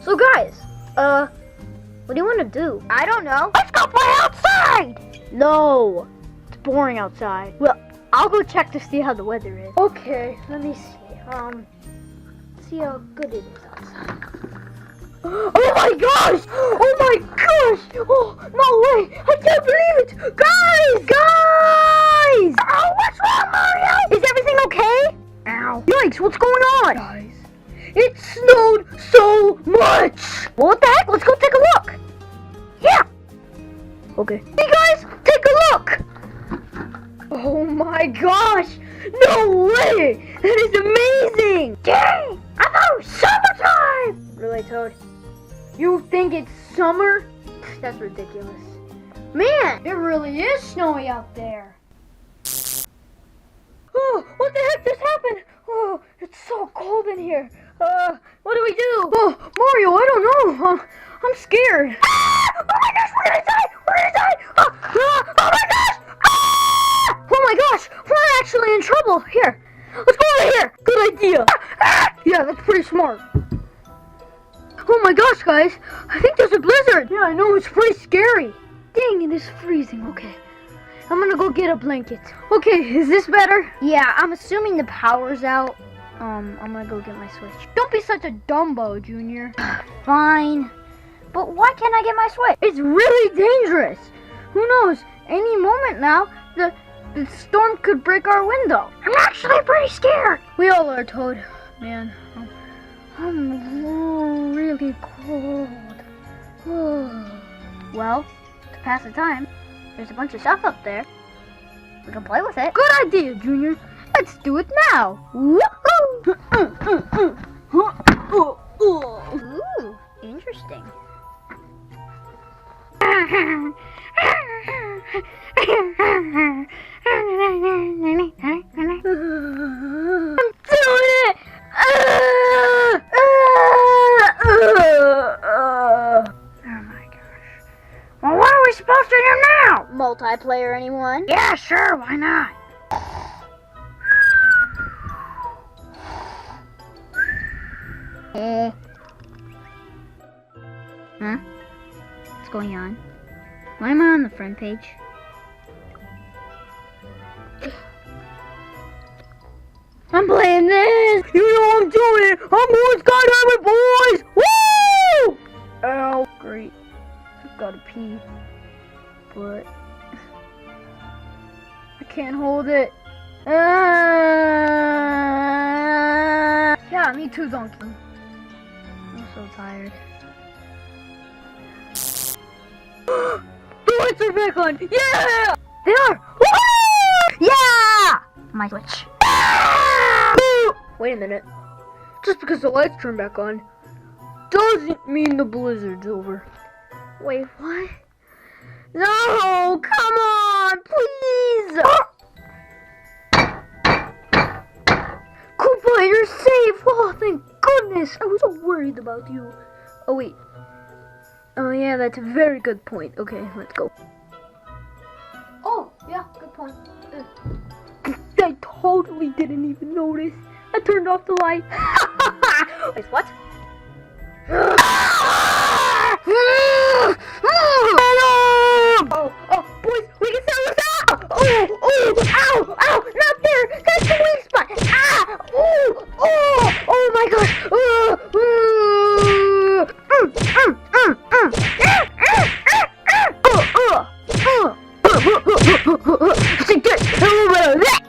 So guys, what do you want to do? I don't know. Let's go play outside! No, it's boring outside. Well, I'll go check to see how the weather is. Okay, let me see. See how good it is outside. Oh my gosh! Oh my gosh! Oh, no way! I can't believe it! Guys! Guys! Oh, what's wrong, Mario? Is everything okay? Ow. Yikes, what's going on? Guys, it snowed so much! What the heck? Let's go take a look! Yeah! Okay. Hey guys, take a look! Oh my gosh! No way! That is amazing! Dang! I thought it was summertime! Really, Toad? You think it's summer? That's ridiculous. Man, it really is snowy out there. Oh, what the heck just happened? Oh, it's so cold in here. What do we do? Oh, Mario, I don't know. I'm scared. Ah! Oh my gosh, we're gonna die! We're gonna die! Oh my gosh! Ah! Oh my gosh, we're actually in trouble. Here, let's go over here. Good idea. Yeah, that's pretty smart. Oh my gosh, guys, I think there's a blizzard. Yeah, I know, it's pretty scary. Dang, it is freezing. Okay, I'm gonna go get a blanket. Okay, is this better? Yeah, I'm assuming the power's out. I'm gonna go get my Switch. Don't be such a Dumbo, Junior. Fine. But why can't I get my Switch? It's really dangerous. Who knows? Any moment now, the storm could break our window. I'm actually pretty scared. We all are, Toad. Man, I'm really cold. Well, to pass the time, there's a bunch of stuff up there. We can play with it. Good idea, Junior. Let's do it now. Woohoo! Ooh, interesting. I'm doing it! Oh my gosh. Well, what are we supposed to do now? Multiplayer, anyone? Yeah, sure, why not? Huh? What's going on? Why am I on the front page? I'm playing this! You know I'm doing it! I'm going skydiving, boys! Woo! Ow, great. I've gotta pee. But I can't hold it. Yeah, me too, Donkey. I'm so tired. The lights are back on! Yeah! They are! Woo! Yeah! My Switch. Wait a minute. Just because the lights turn back on doesn't mean the blizzard's over. Wait, what? No! Come on! Please! Koopa, you're safe! Oh, thank goodness! I was so worried about you. Oh, wait. Oh, yeah, that's a very good point. Okay, let's go. Oh, yeah, good point. I totally didn't even notice. I turned off the light. Wait, what? Oh, boys, we can sell this out! Ow, not there! That's the weak spot! Oh my gosh! Take this! A little bit of that!